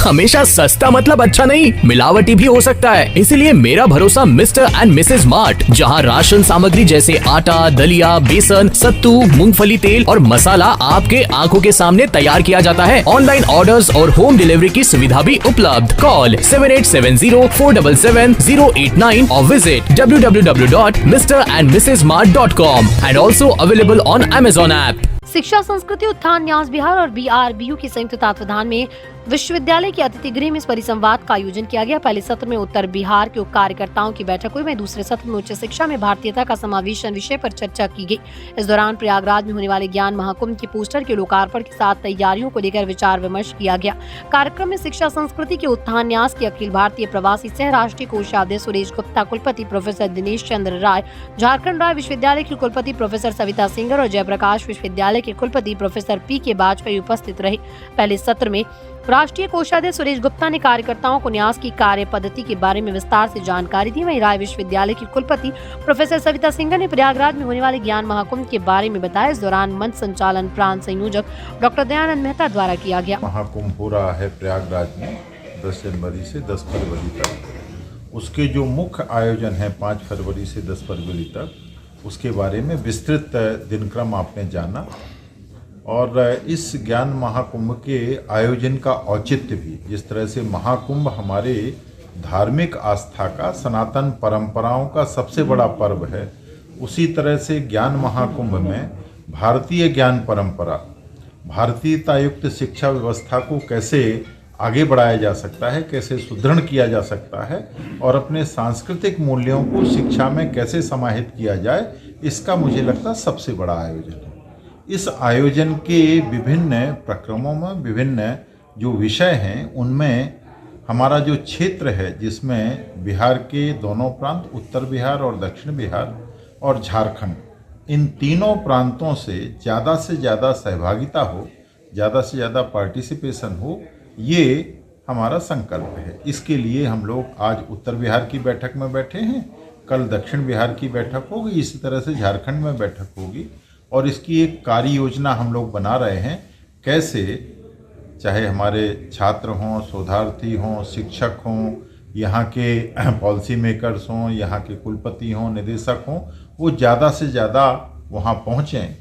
हमेशा सस्ता मतलब अच्छा नहीं, मिलावटी भी हो सकता है। इसीलिए मेरा भरोसा मिस्टर एंड मिसेज मार्ट, जहां राशन सामग्री जैसे आटा, दलिया, बेसन, सत्तू, मूंगफली तेल और मसाला आपके आंखों के सामने तैयार किया जाता है। ऑनलाइन ऑर्डर्स और होम डिलीवरी की सुविधा भी उपलब्ध। कॉल 7870477089 और visit www.mrandmrsmart.com and also available on Amazon app। शिक्षा संस्कृति उत्थान न्यास बिहार और BRBU के संयुक्त तत्वावधान में विश्वविद्यालय के अतिथि गृह में इस परिसंवाद का आयोजन किया गया। पहले सत्र में उत्तर बिहार के कार्यकर्ताओं की बैठक हुई, वहीं दूसरे सत्र में उच्च शिक्षा में भारतीयता का समावेशन विषय पर चर्चा की गई। इस दौरान प्रयागराज में होने वाले ज्ञान महाकुंभ के पोस्टर के लोकार्पण के साथ तैयारियों को लेकर विचार विमर्श किया गया। कार्यक्रम में शिक्षा संस्कृति के उत्थान न्यास के अखिल भारतीय प्रवासी सह राष्ट्रीय कोषाध्यक्ष सुरेश गुप्ता, कुलपति प्रोफेसर दिनेश चंद्र राय, झारखंड राय विश्वविद्यालय की कुलपति प्रोफेसर सविता सिंगर और जयप्रकाश विश्वविद्यालय के कुलपति प्रोफेसर PK वाजपेयी उपस्थित रहे। पहले सत्र में राष्ट्रीय कोषाध्यक्ष सुरेश गुप्ता ने कार्यकर्ताओं को न्यास की कार्य पद्धति के बारे में विस्तार से जानकारी दी। वहीं राय विश्वविद्यालय की कुलपति प्रोफेसर सविता सिंगर ने प्रयागराज में होने वाले ज्ञान महाकुंभ के बारे में बताया। इस दौरान मंच संचालन प्रांत संयोजक डॉक्टर दयानंद मेहता द्वारा किया गया। महाकुंभ हो रहा है प्रयागराज में 10 जनवरी से 10 फरवरी तक। उसके जो मुख्य आयोजन है 5 फरवरी से 10 फरवरी तक, उसके बारे में विस्तृत दिनक्रम आपने जाना। और इस ज्ञान महाकुंभ के आयोजन का औचित्य भी, जिस तरह से महाकुंभ हमारे धार्मिक आस्था का, सनातन परंपराओं का सबसे बड़ा पर्व है, उसी तरह से ज्ञान महाकुंभ में भारतीय ज्ञान परंपरा, भारतीयतायुक्त शिक्षा व्यवस्था को कैसे आगे बढ़ाया जा सकता है, कैसे सुदृढ़ किया जा सकता है और अपने सांस्कृतिक मूल्यों को शिक्षा में कैसे समाहित किया जाए, इसका मुझे लगता है सबसे बड़ा आयोजन है। इस आयोजन के विभिन्न प्रक्रमों में विभिन्न जो विषय हैं, उनमें हमारा जो क्षेत्र है, जिसमें बिहार के दोनों प्रांत, उत्तर बिहार और दक्षिण बिहार और झारखंड, इन तीनों प्रांतों से ज़्यादा सहभागिता हो, ज़्यादा से ज़्यादा पार्टिसिपेशन हो, ये हमारा संकल्प है। इसके लिए हम लोग आज उत्तर बिहार की बैठक में बैठे हैं, कल दक्षिण बिहार की बैठक होगी, इसी तरह से झारखंड में बैठक होगी और इसकी एक कार्य योजना हम लोग बना रहे हैं। कैसे चाहे हमारे छात्र हों, शोधार्थी हों, शिक्षक हों, यहाँ के पॉलिसी मेकर्स हों, यहाँ के कुलपति हों, निदेशक हों, वो ज़्यादा से ज़्यादा वहाँ पहुँचें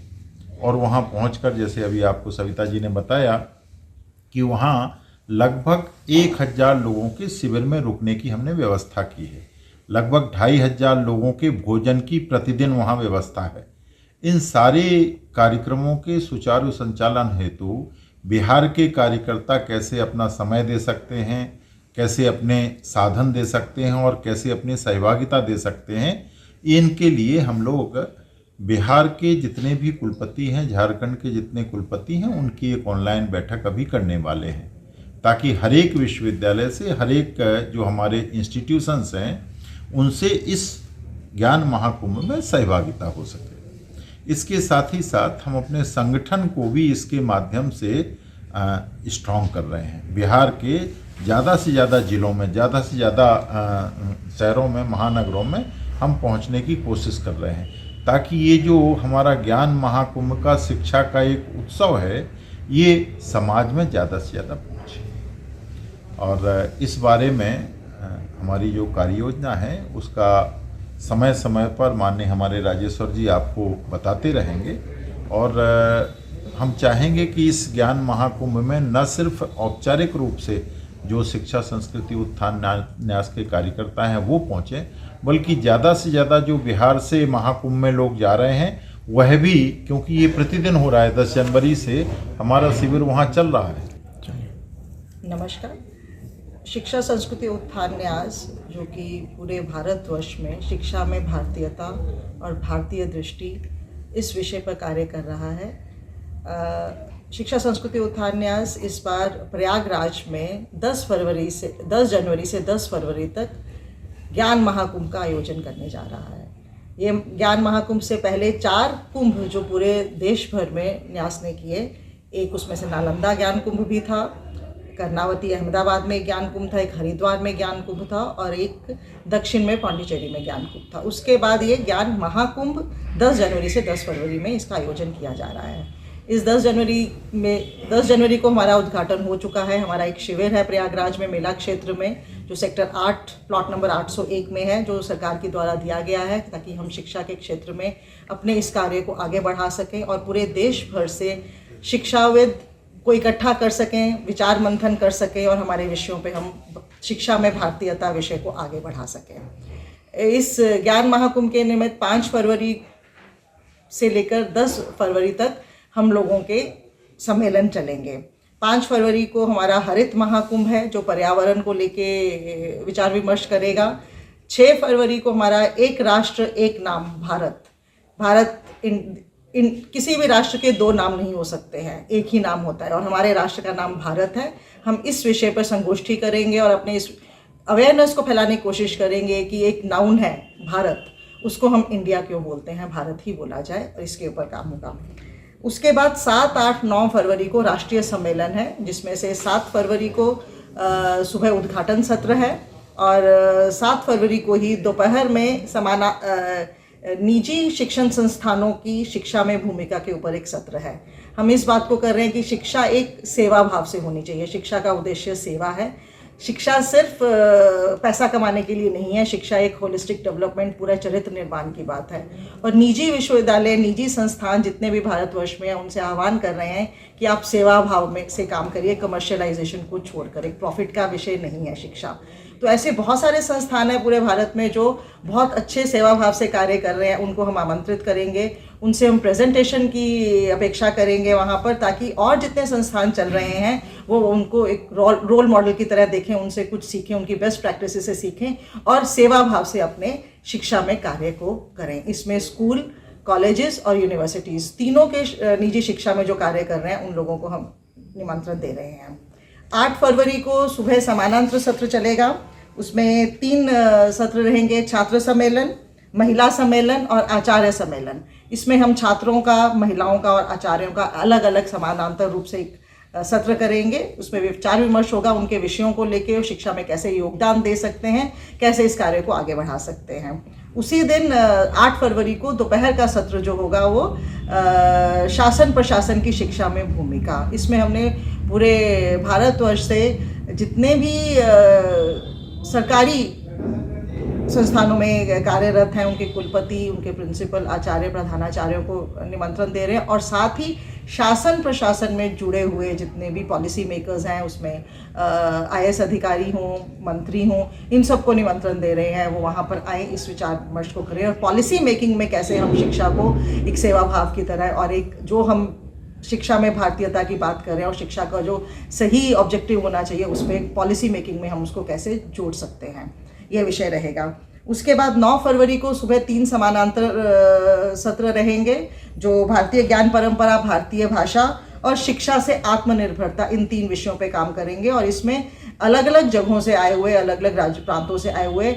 और वहाँ पहुँचकर, जैसे अभी आपको सविता जी ने बताया कि वहाँ लगभग 1000 लोगों के शिविर में रुकने की हमने व्यवस्था की है। लगभग 2500 लोगों के भोजन की प्रतिदिन वहाँ व्यवस्था है। इन सारे कार्यक्रमों के सुचारू संचालन हेतु बिहार के कार्यकर्ता कैसे अपना समय दे सकते हैं, कैसे अपने साधन दे सकते हैं और कैसे अपनी सहभागिता दे सकते हैं, इनके लिए हम लोग बिहार के जितने भी कुलपति हैं, झारखंड के जितने कुलपति हैं, उनकी एक ऑनलाइन बैठक अभी करने वाले हैं, ताकि हर एक विश्वविद्यालय से, हर एक जो हमारे इंस्टीट्यूशंस हैं, उनसे इस ज्ञान महाकुंभ में सहभागिता हो सके। इसके साथ ही साथ हम अपने संगठन को भी इसके माध्यम से स्ट्रॉन्ग कर रहे हैं। बिहार के ज़्यादा से ज़्यादा जिलों में, ज़्यादा से ज़्यादा शहरों में, महानगरों में हम पहुंचने की कोशिश कर रहे हैं, ताकि ये जो हमारा ज्ञान महाकुंभ का शिक्षा का एक उत्सव है, ये समाज में ज़्यादा से ज़्यादा पहुँचे। और इस बारे में हमारी जो कार्य योजना है, उसका समय समय पर माननीय हमारे राजेश्वर जी आपको बताते रहेंगे। और हम चाहेंगे कि इस ज्ञान महाकुंभ में न सिर्फ औपचारिक रूप से जो शिक्षा संस्कृति उत्थान न्यास के कार्यकर्ता हैं वो पहुँचें, बल्कि ज़्यादा से ज़्यादा जो बिहार से महाकुंभ में लोग जा रहे हैं वह भी, क्योंकि ये प्रतिदिन हो रहा है, 10 जनवरी से हमारा शिविर वहाँ चल रहा है। नमस्कार। शिक्षा संस्कृति उत्थान न्यास, जो कि पूरे भारतवर्ष में शिक्षा में भारतीयता और भारतीय दृष्टि, इस विषय पर कार्य कर रहा है। शिक्षा संस्कृति उत्थान न्यास इस बार प्रयागराज में 10 जनवरी से 10 फरवरी तक ज्ञान महाकुंभ का आयोजन करने जा रहा है। ये ज्ञान महाकुंभ से पहले 4 कुंभ जो पूरे देश भर में न्यास ने किए, एक उसमें से नालंदा ज्ञान कुंभ भी था, कर्नावती अहमदाबाद में ज्ञान कुंभ था, एक हरिद्वार में ज्ञान कुंभ था और एक दक्षिण में पांडिचेरी में ज्ञान कुंभ था। उसके बाद ये ज्ञान महाकुंभ 10 जनवरी से 10 फरवरी में इसका आयोजन किया जा रहा है। इस 10 जनवरी को हमारा उद्घाटन हो चुका है। हमारा एक शिविर है प्रयागराज में मेला क्षेत्र में, जो सेक्टर 8 प्लॉट नंबर 801 में है, जो सरकार के द्वारा दिया गया है ताकि हम शिक्षा के क्षेत्र में अपने इस कार्य को आगे बढ़ा सकें और पूरे देश भर से शिक्षाविद को इकट्ठा कर सकें, विचार मंथन कर सकें और हमारे विषयों पे हम शिक्षा में भारतीयता विषय को आगे बढ़ा सकें। इस ज्ञान महाकुंभ के निमित्त 5 फरवरी से लेकर 10 फरवरी तक हम लोगों के सम्मेलन चलेंगे। 5 फरवरी को हमारा हरित महाकुंभ है, जो पर्यावरण को लेके विचार विमर्श करेगा। 6 फरवरी को हमारा एक राष्ट्र एक नाम भारत किसी भी राष्ट्र के 2 नाम नहीं हो सकते हैं, एक ही नाम होता है और हमारे राष्ट्र का नाम भारत है। हम इस विषय पर संगोष्ठी करेंगे और अपने इस अवेयरनेस को फैलाने की कोशिश करेंगे कि एक नाउन है भारत, उसको हम इंडिया क्यों बोलते हैं, भारत ही बोला जाए, और इसके ऊपर काम होगा। उसके बाद 7, 8, 9 फरवरी को राष्ट्रीय सम्मेलन है, जिसमें से 7 फरवरी को सुबह उद्घाटन सत्र है और 7 फरवरी को ही दोपहर में निजी शिक्षण संस्थानों की शिक्षा में भूमिका के ऊपर एक सत्र है। हम इस बात को कर रहे हैं कि शिक्षा एक सेवा भाव से होनी चाहिए। शिक्षा का उद्देश्य सेवा है। शिक्षा सिर्फ पैसा कमाने के लिए नहीं है। शिक्षा एक होलिस्टिक डेवलपमेंट, पूरा चरित्र निर्माण की बात है। और निजी विश्वविद्यालय, निजी संस्थान जितने भी भारतवर्ष में हैं, उनसे आह्वान कर रहे हैं कि आप सेवा भाव में से काम करिए, कमर्शियलाइजेशन को छोड़कर। एक प्रॉफिट का विषय नहीं है शिक्षा। तो ऐसे बहुत सारे संस्थान हैं पूरे भारत में जो बहुत अच्छे सेवा भाव से कार्य कर रहे हैं। उनको हम आमंत्रित करेंगे, उनसे हम प्रेजेंटेशन की अपेक्षा करेंगे वहाँ पर, ताकि और जितने संस्थान चल रहे हैं वो उनको एक रोल मॉडल की तरह देखें, उनसे कुछ सीखें, उनकी बेस्ट प्रैक्टिसेस से सीखें और सेवा भाव से अपने शिक्षा में कार्य को करें। इसमें स्कूल, कॉलेजेस और यूनिवर्सिटीज़ तीनों के निजी शिक्षा में जो कार्य कर रहे हैं उन लोगों को हम निमंत्रण दे रहे हैं। 8 फरवरी को सुबह समानांतर सत्र चलेगा। उसमें 3 सत्र रहेंगे, छात्र सम्मेलन, महिला सम्मेलन और आचार्य सम्मेलन। इसमें हम छात्रों का, महिलाओं का और आचार्यों का अलग अलग समानांतर रूप से एक सत्र करेंगे। उसमें विचार विमर्श होगा उनके विषयों को लेके, शिक्षा में कैसे योगदान दे सकते हैं, कैसे इस कार्य को आगे बढ़ा सकते हैं। उसी दिन 8 फरवरी को दोपहर का सत्र जो होगा वो शासन प्रशासन की शिक्षा में भूमिका। इसमें हमने पूरे भारतवर्ष से जितने भी सरकारी संस्थानों में कार्यरत हैं, उनके कुलपति, उनके प्रिंसिपल, आचार्य, प्रधानाचार्यों को निमंत्रण दे रहे हैं और साथ ही शासन प्रशासन में जुड़े हुए जितने भी पॉलिसी मेकर्स हैं, उसमें IAS अधिकारी हों, मंत्री हों, इन सबको निमंत्रण दे रहे हैं। वो वहाँ पर आए, इस विचार विमर्श को करें और पॉलिसी मेकिंग में कैसे हम शिक्षा को एक सेवा भाव की तरह और एक जो हम शिक्षा में भारतीयता की बात करें और शिक्षा का जो सही ऑब्जेक्टिव होना चाहिए उसमें पॉलिसी मेकिंग में हम उसको कैसे जोड़ सकते हैं, यह विषय रहेगा। उसके बाद 9 फरवरी को सुबह 3 समानांतर सत्र रहेंगे, जो भारतीय ज्ञान परंपरा, भारतीय भाषा और शिक्षा से आत्मनिर्भरता, इन 3 विषयों पे काम करेंगे। और इसमें अलग अलग जगहों से आए हुए, अलग अलग राज्य प्रांतों से आए हुए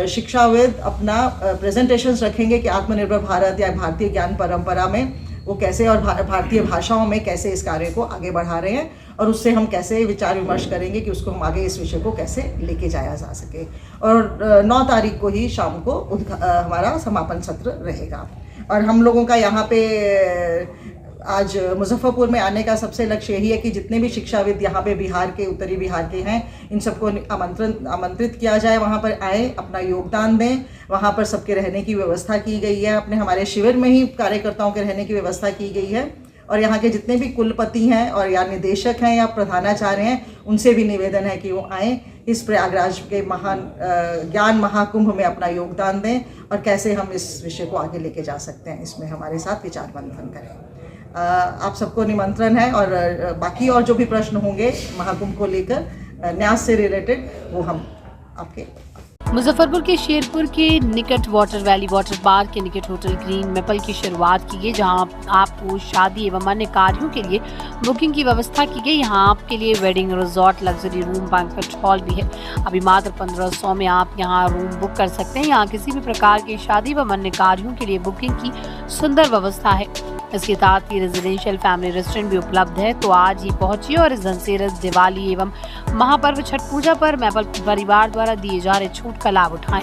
शिक्षाविद अपना प्रेजेंटेशंस रखेंगे कि आत्मनिर्भर भारत या भारतीय ज्ञान परंपरा में वो कैसे और भारतीय भाषाओं में कैसे इस कार्य को आगे बढ़ा रहे हैं और उससे हम कैसे विचार विमर्श करेंगे कि उसको हम आगे इस विषय को कैसे लेके जाया जा सके। और 9 तारीख को ही शाम को हमारा समापन सत्र रहेगा। और हम लोगों का यहाँ पे आज मुजफ्फरपुर में आने का सबसे लक्ष्य यही है कि जितने भी शिक्षाविद यहाँ पे बिहार के, उत्तरी बिहार के हैं, इन सबको आमंत्रित किया जाए, वहाँ पर आए, अपना योगदान दें। वहाँ पर सबके रहने की व्यवस्था की गई है। अपने हमारे शिविर में ही कार्यकर्ताओं के रहने की व्यवस्था की गई है। और यहाँ के जितने भी कुलपति हैं और या निदेशक हैं या प्रधानाचार्य हैं, उनसे भी निवेदन है कि वो आएँ, इस प्रयागराज के महान ज्ञान महाकुंभ में अपना योगदान दें और कैसे हम इस विषय को आगे लेके जा सकते हैं, इसमें हमारे साथ विचार मंथन करें। आप सबको निमंत्रण है और बाकी और जो भी प्रश्न होंगे महाकुंभ को लेकर न्यास से रिलेटेड, वो हम आपके। मुजफ्फरपुर के शेरपुर के निकट वाटर वैली वाटर पार्क के निकट होटल ग्रीन मेपल की शुरुआत की गई, जहां आपको शादी एवं अन्य कार्यों के लिए बुकिंग की व्यवस्था की गई। यहां आपके लिए wedding resort, luxury room, banquet hall भी है। अभी मात्र 1500 में आप यहां रूम बुक कर सकते हैं। यहां किसी भी प्रकार की शादी एवं अन्य कार्यों के लिए बुकिंग की सुंदर व्यवस्था है। इसके साथ ही रेजिडेंशियल फैमिली रेस्टोरेंट भी उपलब्ध है। तो आज ही पहुंचिए और इस धनतेरस, दिवाली एवं महापर्व छठ पूजा पर मेपल परिवार द्वारा दिए जा रहे छूट का लाभ उठाएं।